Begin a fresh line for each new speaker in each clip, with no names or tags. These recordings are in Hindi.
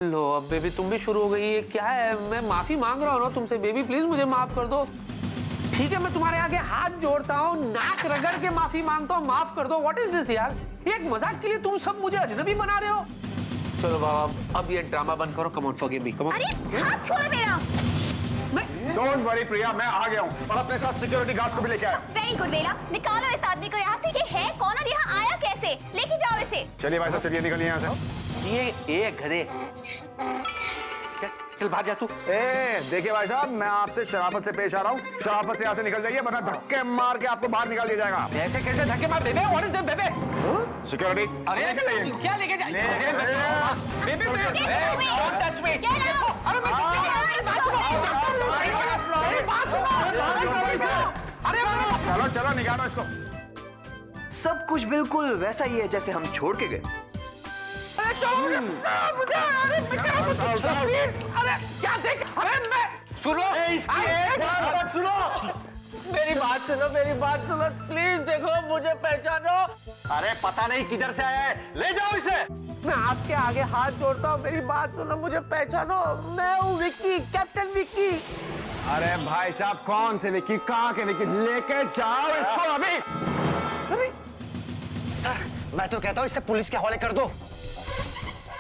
लो अब बेबी तुम भी शुरू हो गई है, क्या है? मैं माफी मांग रहा हूँ ना तुमसे बेबी, प्लीज मुझे माफ कर दो। ठीक है मैं तुम्हारे आगे हाथ जोड़ता हूँ, नाक रगड़ के माफी मांगता हूँ, माफ कर दो। व्हाट इज दिस यार? ये एक मजाक के लिए तुम सब मुझे अजनबी बना रहे हो। चलो बाबा अब ये ड्रामा बंद करो, come on forgive me, come on.
अरे हाथ छोड़ो मेरा।
डोंट वरी प्रिया, मैं आ गया हूँ और अपने साथ सिक्योरिटी गार्ड को भी लेके आया।
वेरी गुड वेला, निकालो इस आदमी को यहाँ से। ये है कौन और यहाँ आया कैसे? लेके जाओ इसे।
चलिए भाई साहब चलिए निकलिए यहाँ से।
ये गधे, चल भाग जा तू।
देखिए भाई साहब मैं आपसे शराफत से पेश आ रहा हूँ, शराफत से यहाँ से निकल जाइए वरना धक्के मार के आपको बाहर निकाल दिया जाएगा।
ऐसे कैसे धक्के मार बेबे? व्हाट इज दिस बेबे?
सिक्योरिटी
अरे क्या लेके जाएंगे? Baby don't touch me. अरे
चलो चलो निकालो इसको।
सब कुछ बिल्कुल वैसा ही है जैसे हम छोड़ के गए।
अरे क्या देख? अरे मैं सुनो सुनो मेरी बात सुनो, मेरी बात सुनो प्लीज, देखो मुझे पहचानो।
अरे पता नहीं किधर से आया है, ले जाओ इसे।
मैं आपके आगे हाथ जोड़ता हूँ, मेरी बात सुनो, मुझे पहचानो। मैं हूँ विक्की, कैप्टन विक्की।
अरे भाई साहब कौन से विक्की, कहाँ के विक्की? लेके जाओ इसको अभी।
अरे
सर मैं तो कहता हूँ इसे पुलिस के हवाले कर दो,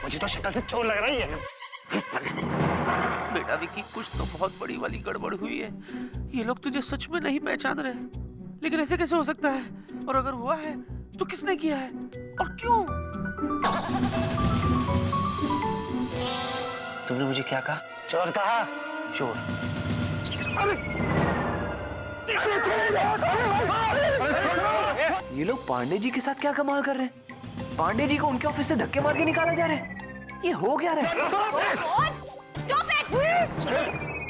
मुझे तो शक्ल से चोर लग रही है।
बेटा विक्की कुछ तो बहुत बड़ी वाली गड़बड़ हुई है। ये लोग तुझे सच में नहीं पहचान रहे, लेकिन ऐसे कैसे हो सकता है? और अगर हुआ है तो किसने किया है और क्यों?
तुमने मुझे क्या कहा?
चोर कहा?
चोर? ये लोग पांडे जी के साथ क्या कमाल कर रहे हैं? पांडे जी को उनके ऑफिस से धक्के मार के निकाला जा रहा है। ये हो क्या रहा है?
Stop it!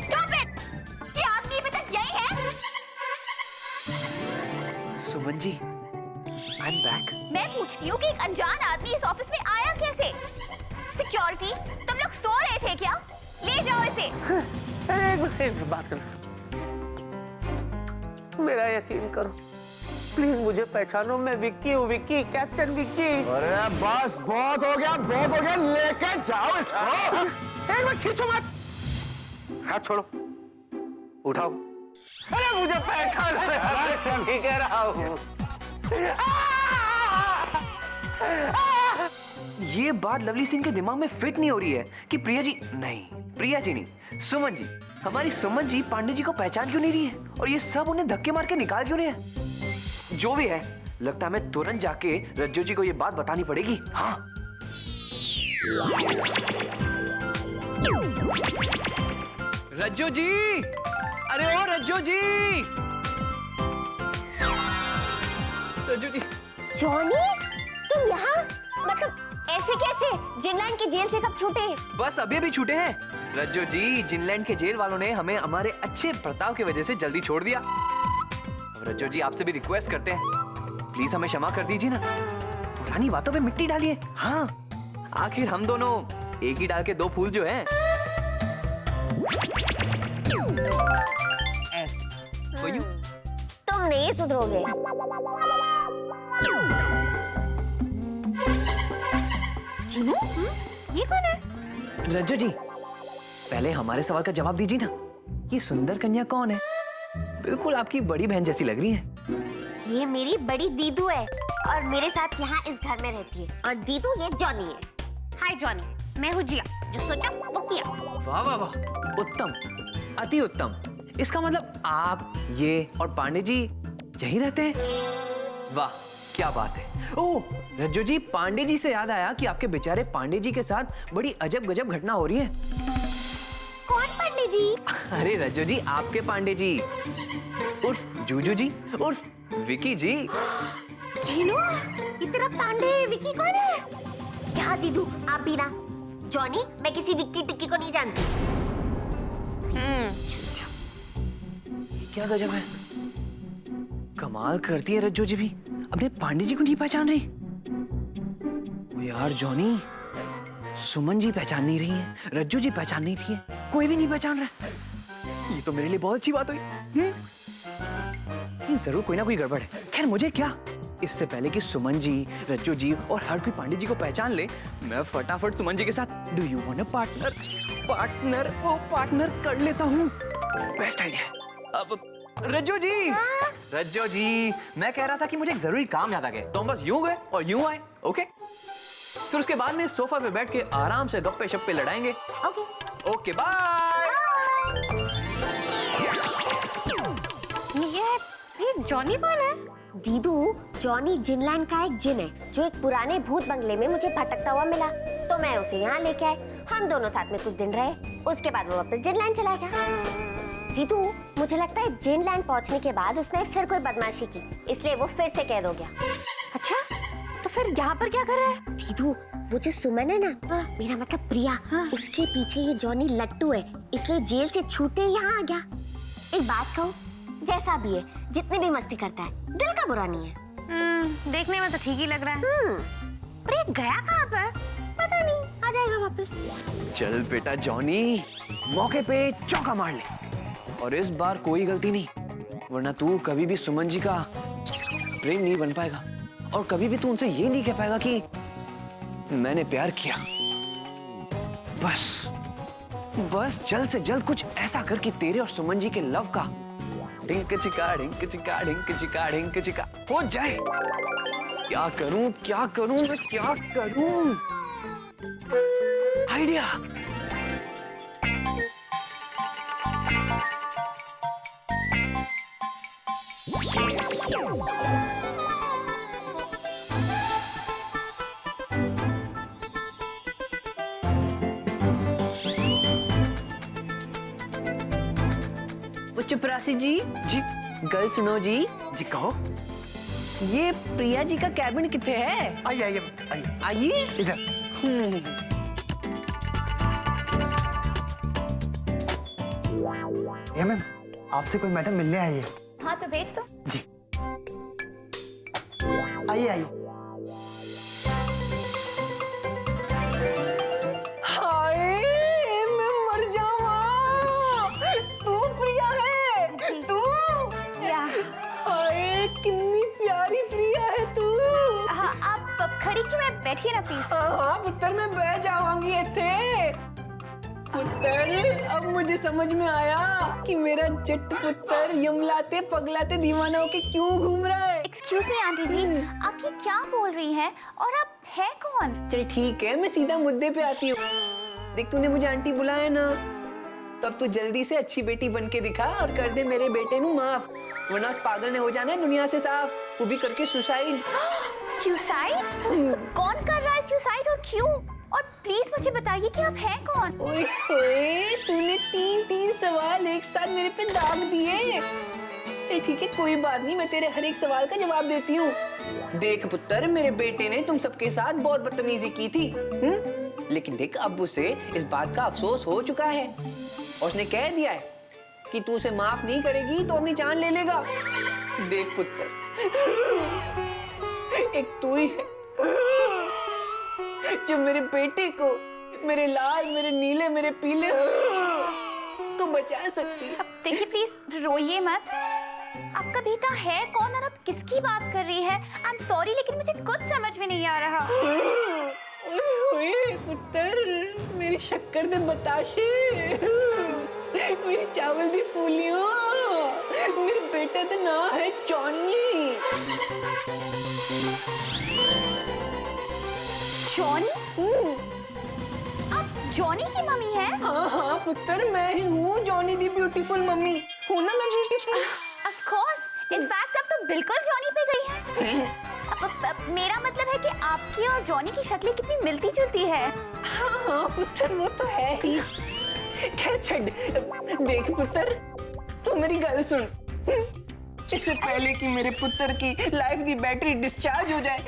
Stop it! ये आदमी अभी तक यही है?
Suman ji, I am back.
मैं पूछती हूँ कि एक अनजान आदमी इस ऑफिस में आया कैसे? सिक्योरिटी, तुम लोग सो रहे थे क्या? ले जाओ इसे।
एक मिनट बात करो, मेरा यकीन करो प्लीज, मुझे पहचानो। मैं विक्की हूँ, विक्की, कैप्टन विक्की।
अरे बस बहुत हो गया, बहुत हो गया, लेके जाओ इसको।
एक मिनट खींचो मत, हाथ छोड़ो, उठाओ। अरे मुझे पहचानो, मैं नहीं कह रहा हूँ।
ये बात लवली सिंह के दिमाग में फिट नहीं हो रही है कि प्रिया जी नहीं, प्रिया जी नहीं, सुमन जी, हमारी सुमन जी पांडे जी को पहचान क्यों नहीं रही है और ये सब उन्हें धक्के मार के निकाल क्यों नहीं है? जो भी है, लगता है मैं तुरंत जाके रज्जू जी को ये बात बतानी पड़ेगी। हाँ रज्जू जी, अरे ओ रज्जू जी, रज्जू जी।
जॉनी, तुम यहाँ? मतलब ऐसे कैसे? जिनलैंड की जेल से कब छूटे?
बस अभी अभी छूटे हैं। रज्जू जी, जिनलैंड के जेल वालों ने हमें हमारे अच्छे बर्ताव की वजह से जल्दी छोड़ दिया। अब रज्जू जी आपसे भी रिक्वेस्ट करते हैं, प्लीज हमें क्षमा कर दीजिए ना, पुरानी बातों पे मिट्टी डालिए। हाँ आखिर हम दोनों एक ही डाल के दो फूल जो हैं।
तुम नहीं सुधरोगे। जीनू, ये कौन है?
रज्जू जी पहले हमारे सवाल का जवाब दीजिए ना, ये सुंदर कन्या कौन है? बिल्कुल आपकी बड़ी बहन जैसी लग रही है।
ये मेरी बड़ी दीदू है और मेरे साथ यहाँ इस घर में रहती है। और दीदू ये जॉनी है। हाय जॉनी, मैं हूँ जिया, जो सोचा वो किया।
वाह वाह वाह, उत्तम, अति उत्तम। इसका मतलब आप, ये और पांडे जी यहीं रहते हैं? वाह क्या बात है। ओह रज्जू जी, पांडे जी से याद आया कि आपके बेचारे पांडे जी के साथ बड़ी अजब गजब घटना हो रही है।
कौन पांडे जी?
अरे रज्जू जी, आपके पांडे जी उर्फ जूजू जी उर्फ विकी जी।
जीनू, ये तेरा पांडे विकी कौन है? क्या दीदू आप भी ना? जॉनी, मैं किसी विक्की टिक्की को नहीं जानती।
क्या गजब है, कमाल करती है रज्जू जी भी, अपने पांडे जी को नहीं पहचान रही। ओ यार जॉनी, सुमन जी पहचान नहीं रही है, रज्जू जी पहचान नहीं रही है, कोई भी नहीं पहचान रहा। ये तो मेरे लिए बहुत अच्छी बात हुई। जरूर कोई ना कोई गड़बड़ है। खैर मुझे क्या, इससे पहले कि सुमन जी, रज्जू जी और हर कोई पांडे जी को पहचान ले, मैं फटाफट सुमन जी के साथ do you want a partner कर लेता हूँ। Best idea. अब रज्जू जी, मैं कह रहा था कि मुझे एक जरूरी काम याद आ गया, तो हम बस यूं गए और यूं आए, ओके? फिर उसके बाद में सोफा पे बैठ के आराम से गप्पे शप्पे लड़ाएंगे। Okay bye.
ये जॉनी कौन है? दीदू, जॉनी जिनलैंड का एक जिन है जो एक पुराने भूत बंगले में मुझे भटकता हुआ मिला, तो मैं उसे यहाँ लेके आई। हम दोनों साथ में कुछ दिन रहे, उसके बाद वो वापस जिनलैंड चला गया। दीदू, मुझे लगता है जिनलैंड पहुँचने के बाद उसने फिर कोई बदमाशी की, इसलिए वो फिर से कैद हो गया। अच्छा, तो फिर यहाँ पर क्या कर रहा है? दीदू, वो जो सुमन है ना, मेरा मतलब प्रिया, उसके पीछे ये जॉनी लट्टू है, इसलिए जेल से छूटे यहाँ आ गया। एक बात कहूँ, जैसा भी है, जितनी भी मस्ती करता है, दिल का बुरा नहीं है। देखने में तो ठीक ही लग रहा है। पर ये गया कहाँ पर? पता नहीं, आ जाएगा वापस।
चल बेटा जॉनी, मौके पे चौका मार ले, और इस बार कोई गलती नहीं, वरना तू कभी भी सुमन जी का प्रेम नहीं बन पाएगा, और कभी भी तू उनसे ये नहीं कह पाएगा कि मैंने प्यार किया। बस जल्द से जल्द कुछ ऐसा कर कि तेरे और सुमन जी के लव का ढिंक चिका ढिंक चिका ढिंक चिका ढिंक चिका हो जाए। क्या करूं मैं क्या करूं? आइडिया। चपरासी जी, गल सुनो जी कहो, ये प्रिया जी का कैबिन किथे है? आइए
इधर। मैम, आपसे कोई मैडम मिलने आई है।
हाँ, तो भेज दो।
जी, आइए।
खड़ी क्यों है? बैठिए ना प्लीज।
हाँ पुत्र, मैं बैठ जाऊंगी इत्थे। पुत्र, अब मुझे समझ में आया कि मेरा जट पुत्र यमलाते पगलाते दीवाना होके क्यों घूम रहा है।
एक्सक्यूज मी आंटी जी, आप ये क्या बोल रही हैं? और आप है कौन?
चल ठीक है, मैं सीधा मुद्दे पे आती हूँ। देख, तूने मुझे आंटी बुलाया ना, तब तू जल्दी से अच्छी बेटी बन के दिखा और कर दे मेरे बेटे नू माफ, वरना उस पागल ने हो जाना है दुनिया से साफ, वो भी करके सुसाइड।
सुसाइड? कौन कर रहा है सुसाइड और क्यों? और प्लीज मुझे बताइए कि आप हैं कौन?
ओए होए, तूने तीन सवाल एक साथ मेरे पे दाग दिए। चल ठीक है, कोई बात नहीं, मैं तेरे हर एक सवाल का जवाब देती हूँ। देख पुत्र, मेरे बेटे ने तुम सबके साथ बहुत बदतमीजी की थी, लेकिन देख, अब उसे इस बात का अफसोस हो चुका है, और उसने कह दिया है कि तू उसे माफ नहीं करेगी तो अपनी जान ले लेगा। देख पुत्र, एक तू ही है जो मेरे बेटे को, मेरे लाल, मेरे नीले, मेरे पीले को बचा सकती है।
देखिए प्लीज रोइए मत। आपका बेटा है कौन और आप किसकी बात कर रही है? आई एम सॉरी, लेकिन मुझे कुछ समझ में नहीं आ रहा।
ओए पुत्र, मेरी शक्कर दे बताशे, मेरी चावल दी फूलियों, मेरे बेटे का नाम है जॉनी।
जॉनी? आप जॉनी की मम्मी हैं?
हाँ पुत्र, मैं ही हूँ जॉनी दी ब्यूटीफुल मम्मी। हूँ ना मैं ब्यूटीफुल?
ऑफ कोर्स, इनफैक्ट आप तो बिल्कुल जॉनी पे गई हैं। मेरा मतलब है कि आपकी और जॉनी की शक्लें कितनी मिलती जुलती है।
हाँ पुत्र, वो तो है ही। खैर छड़, देख पुत्र, तू मेरी गल सुन। इससे पहले कि मेरे पुत्र की लाइफ की बैटरी डिस्चार्ज हो जाए,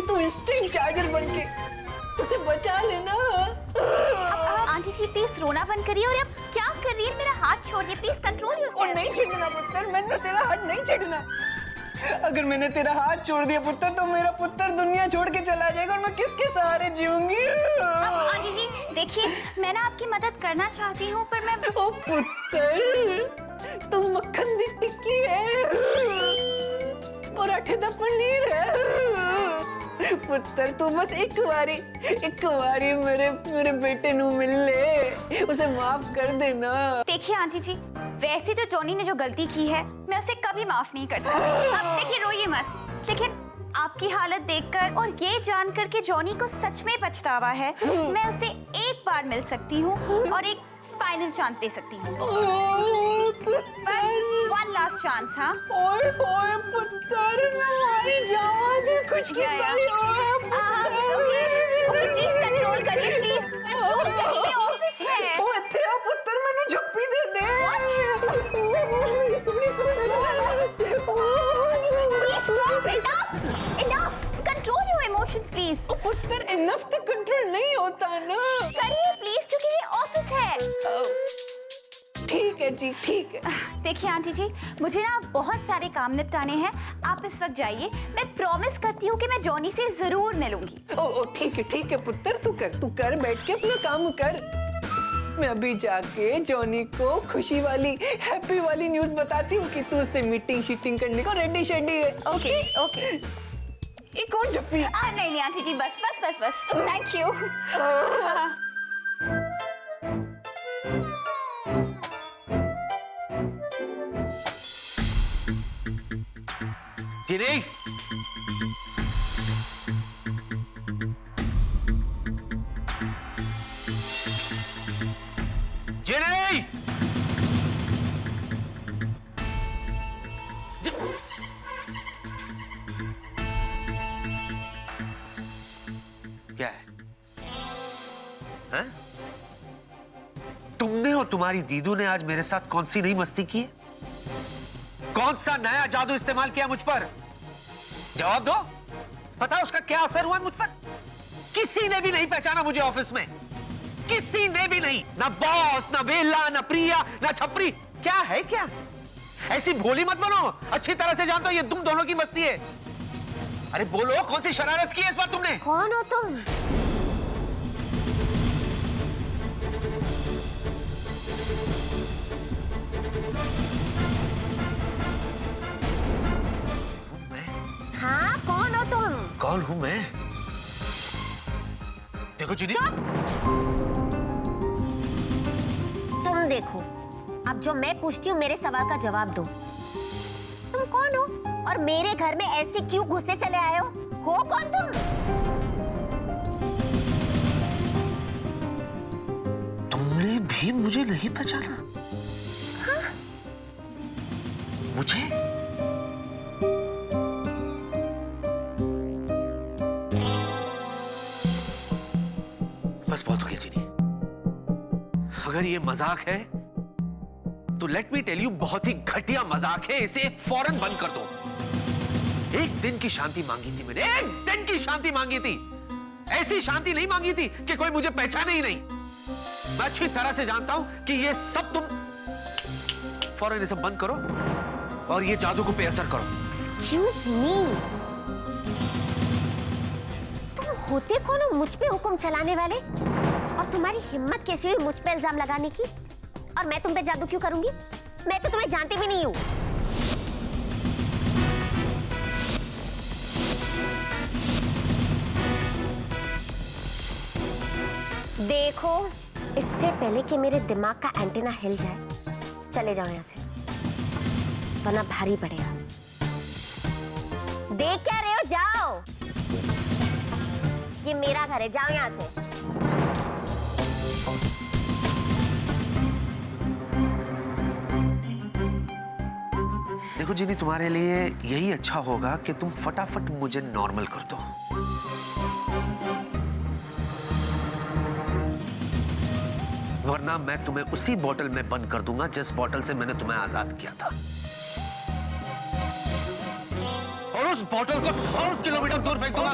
तू इंस्टेंट चार्जर बनके उसे बचा लेना।
आंटी जी प्लीज रोना बंद करिए, और अब क्या कर रही है? मेरा हाथ छोड़िए प्लीज, कंट्रोल योरसेल्फ।
और नहीं छेड़ना पुत्र, मैंने तेरा हाथ नहीं छेड़ना। अगर मैंने तेरा हाथ छोड़ दिया पुत्र, तो मेरा पुत्र दुनिया छोड़ के चला जाएगा, और मैं किसके सहारे जीऊंगी?
आंटी जी देखिए, मैं ना आपकी मदद करना चाहती हूँ, पर मैं...
ओ पुत्र, तुम मक्खन दी टिक्की है, पराठे दा पनीर है। पुत्र तू बस एक बारी मेरे बेटे नू मिल ले, उसे माफ कर देना।
देखिए आंटी जी, वैसे तो जॉनी ने जो गलती की है मैं उसे कभी माफ नहीं कर सकती। अब देखिए रोइए मत, लेकिन आपकी हालत देखकर और ये जानकर कि जॉनी को सच में पछतावा है, मैं उसे एक बार मिल सकती हूँ और एक फाइनल चांस दे सकती हूँ। One last chance. हाँ
ओए पुत्र मैं मारी जाऊंगी, कुछ
प्लीज कंट्रोल करिए, प्लीज कंट्रोल करिए, ऑफिस है।
पुत्र मैंने झप्पी दे दे।
Control your emotions please.
पुत्र इनफ तो कंट्रोल नहीं होता ना।
करिए प्लीज, क्योंकि ये ऑफिस है।
ठीक है जी, ठीक है।
देखिए आंटी जी, मुझे ना बहुत सारे काम निपटाने हैं, आप इस वक्त जाइए। मैं प्रॉमिस करती हूँ कि मैं जॉनी से जरूर मिलूंगी।
ओ ठीक है पुत्र, तू कर बैठ के अपना काम कर। मैं अभी जाके जॉनी को खुशी वाली, हैप्पी वाली न्यूज़ बताती हूँ कि तू उससे मीटिंग शीटिंग करने को रेडी है।
ओके।
एक और झप्पी।
नहीं आंटी जी, बस। Thank you.
जिनी, जिनी, क्या है? हाँ? तुमने और तुम्हारी दीदू ने आज मेरे साथ कौन सी नई मस्ती की है? कौन सा नया जादू इस्तेमाल किया मुझ पर? जवाब दो। पता उसका क्या असर हुआ मुझ पर? किसी ने भी नहीं पहचाना मुझे ऑफिस में, किसी ने भी नहीं। ना बॉस, ना बेला, ना प्रिया, ना छपरी। क्या है क्या? ऐसी भोली मत बनो, अच्छी तरह से जानता हूं ये तुम दोनों की मस्ती है। अरे बोलो, कौन सी शरारत की है इस बार तुमने?
कौन हो तुम? हाँ, कौन हो तुम?
कौन हूं मैं? देखो जिनी,
तुम देखो, अब जो मैं पूछती हूँ मेरे सवाल का जवाब दो। तुम कौन हो और मेरे घर में ऐसे क्यों घुसे चले आए हो कौन तुम?
तुमने भी मुझे नहीं पहचाना?
हाँ?
मुझे? बस बहुत हो गया जिनी। अगर ये मजाक है तो लेट मी टेल यू, बहुत ही घटिया मजाक है। इसे फौरन बंद कर दो। एक दिन की शांति मांगी थी मैंने, एक दिन की शांति मांगी थी। ऐसी शांति नहीं मांगी थी कि कोई मुझे पहचाने ही नहीं। मैं अच्छी तरह से जानता हूं कि ये सब तुम। फौरन इसे बंद करो और ये जादू को बेअसर करो।
Excuse me. तुम होते कौन हो मुझ पे हुक्म चलाने वाले? और तुम्हारी हिम्मत कैसी हुई मुझ पे इल्जाम लगाने की? और मैं तुम पे जादू क्यों करूंगी? मैं तो तुम्हें जानती भी नहीं हूं। देखो, इससे पहले कि मेरे दिमाग का एंटीना हिल जाए, चले जाओ यहाँ से, वरना भारी पड़ेगा। देख क्या रहे हो? जाओ, ये मेरा घर है, जाओ यहाँ से।
देखो जिनी, तुम्हारे लिए यही अच्छा होगा कि तुम फटाफट मुझे नॉर्मल कर दो। वरना मैं तुम्हें उसी बोतल में बंद कर दूंगा जिस बोतल से मैंने तुम्हें आजाद किया था। और उस बोतल को 100 किलोमीटर दूर फेंक दूंगा।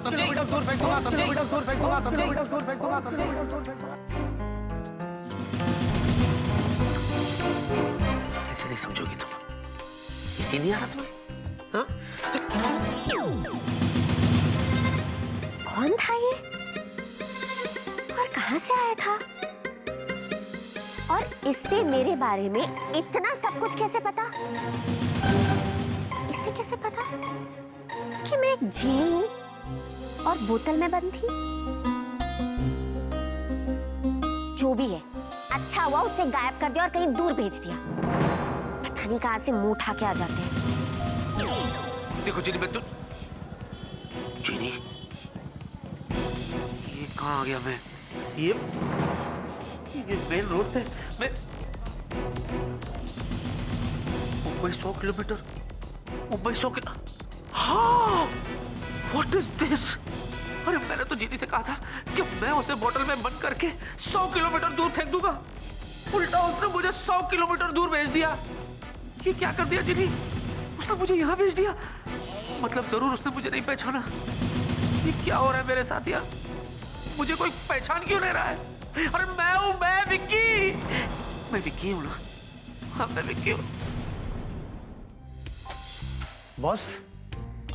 ऐसे नहीं समझोगी तुम। यकीन नहीं आ रहा तुम्हें? हाँ?
कौन था ये? और कहां से आया था? और इससे मेरे बारे में इतना सब कुछ कैसे पता? इसे कैसे पता? कि मैं एक झिल्ली हूँ और बोतल में बंद थी? जो भी है, अच्छा हुआ उसे गायब कर दिया और कहीं दूर भेज दिया। पता नहीं कहां से मुंह उठा के आ जाते हैं।
देखो जीनी, मैं तो जीनी, ये कहाँ आ गया मैं? ये मेन रोड पे मैं मुंबई 100 किलोमीटर, मुंबई 100 किलोमीटर। हाँ, व्हाट इज दिस? अरे मैंने तो जीनी से कहा था कि मैं उसे बोतल में बंद करके 100 किलोमीटर दूर फेंक दूंगा। उल्टा उसने मुझे 100 किलोमीटर दूर भेज दिया। ये क्या कर दिया जीनी? उसने मुझे यहाँ भेज दिया। मतलब जरूर उसने मुझे नहीं पहचाना। ये क्या हो रहा है मेरे साथ यार? मुझे कोई पहचान क्यों नहीं रहा है? अरे मैं विक्की। मैं विक्की हूँ ना? हाँ, मैं विक्की हूँ।
बॉस,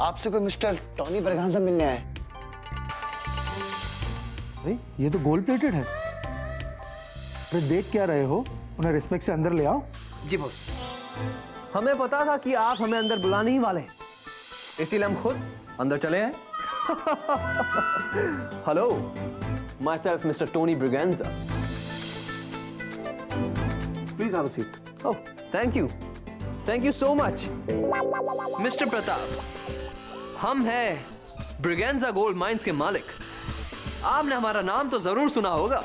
आपसे कोई मिस्टर टॉनी ब्रगांजा मिलने आए।
भाई ये तो गोल्ड प्लेटेड है। अरे देख क्या रहे हो? उन्हें रिस्पेक्ट से अंदर ले आओ।
जी बॉस।
हमें पता था कि आप हमें अंदर बुलाने ही वाले हैं, इसीलिए हम खुद अंदर चले आए। Hello, my self mister Tony Braganza.
Please have a seat.
Oh, thank you so much. Mister Pratap, हम हैं ब्रिगेंजा गोल्ड माइंस के मालिक। आपने हमारा नाम तो जरूर सुना होगा।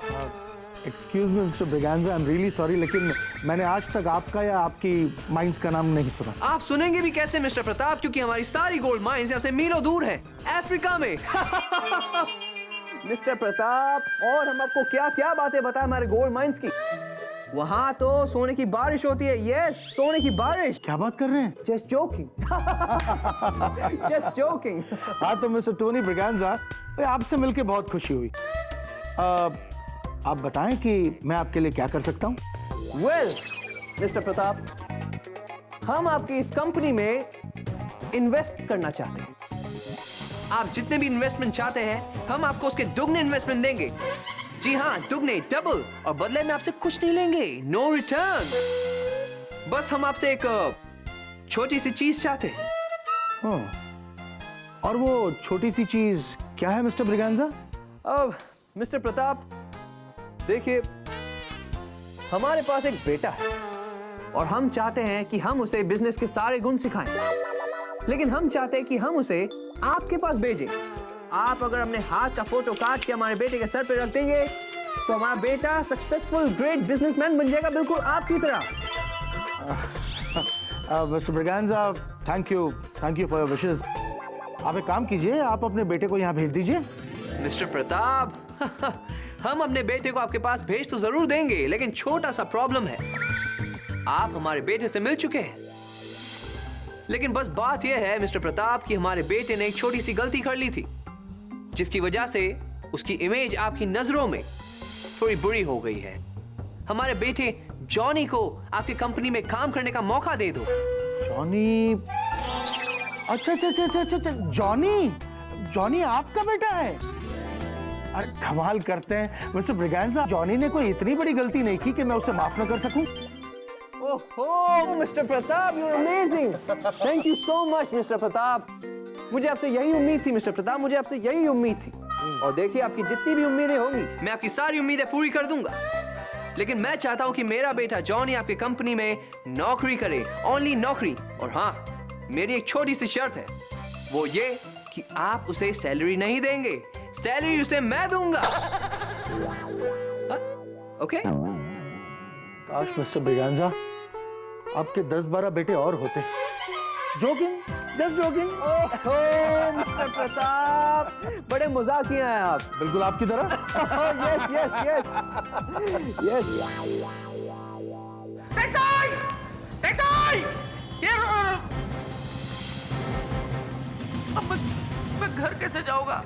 Excuse me mister Braganza, I am really sorry, लेकिन मैंने आज तक आपका या आपकी माइंस का नाम नहीं सुना।
आप सुनेंगे भी कैसे मिस्टर प्रताप, क्योंकि हमारी सारी गोल्ड माइंस यहाँ से मीलों दूर है, अफ्रीका में। मिस्टर प्रताप, और हम आपको क्या क्या बातें बताएं हमारे गोल्ड माइंस की। वहाँ तो सोने की बारिश होती है। यस, सोने की बारिश।
क्या बात कर रहे हैं?
Just joking. Just joking.
हाँ तो मिस्टर टोनी ब्रिगेंजा, आपसे मिलके बहुत खुशी हुई। आप बताएं कि मैं आपके लिए क्या कर सकता हूँ?
वेल, मिस्टर प्रताप, हम आपकी इस कंपनी में इन्वेस्ट करना चाहते हैं। आप जितने भी इन्वेस्टमेंट चाहते हैं, हम आपको उसके दुगने इन्वेस्टमेंट देंगे। जी हाँ, दुगने, डबल, और बदले में आपसे कुछ नहीं लेंगे। No return. बस हम आपसे एक छोटी सी चीज चाहते हैं।
हाँ। और वो छोटी सी चीज क्या है मिस्टर ब्रिगेंजा?
अब मिस्टर प्रताप देखिए, हमारे पास एक बेटा है और हम चाहते हैं कि हम उसे बिजनेस के सारे गुण सिखाएं। लेकिन हम चाहते हैं कि हम उसे आपके पास भेजें। आप अगर अपने हाथ का फोटो काट के हमारे बेटे के सर पे रख देंगे तो हमारा बेटा सक्सेसफुल ग्रेट बिजनेसमैन बन जाएगा, बिल्कुल आपकी तरह।
Mister Braganza, thank you for your wishes. आप एक काम कीजिए, आप अपने बेटे को यहाँ भेज दीजिए।
मिस्टर प्रताप, हम अपने बेटे को आपके पास भेज तो जरूर देंगे, लेकिन छोटा सा प्रॉब्लम है। आप हमारे बेटे से मिल चुके हैं, लेकिन बस बात यह है मिस्टर प्रताप कि हमारे बेटे ने एक छोटी सी गलती कर ली थी, जिसकी वजह से उसकी इमेज आपकी नजरों में थोड़ी बुरी हो गई है। हमारे बेटे जॉनी को आपकी कंपनी में काम करने का मौका दे दो।
जॉनी? अच्छा, जॉनी आपका बेटा है? अरे कमाल करते हैं मिस्टर ब्रिगेंजा, जॉनी ने कोई इतनी बड़ी गलती नहीं की कि मैं उसे माफ न कर सकूं।
ओहो mister Pratap, you are amazing. Thank you so much mister Pratap. मुझे आपसे यही उम्मीद थी मिस्टर प्रताप, मुझे आपसे यही उम्मीद थी। और देखिए, आपकी जितनी भी उम्मीदें होंगी, मैं आपकी सारी उम्मीदें पूरी कर दूंगा। लेकिन मैं चाहता हूं कि मेरा बेटा जॉनी आपकी कंपनी में नौकरी करे, ओनली नौकरी। और हाँ, मेरी एक छोटी सी शर्त है, वो ये कि आप उसे सैलरी नहीं देंगे, सैलरी उसे मैं दूंगा। ओके?
काश मिस्टर ब्रिगेंजा आपके 10-12 बेटे और होते। Joking, just joking.
Oh mister Pratap, बड़े मजाकिया हैं आप।
बिल्कुल आपकी तरह।
यस।
टैक्सी! ये अब मैं घर कैसे जाऊंगा?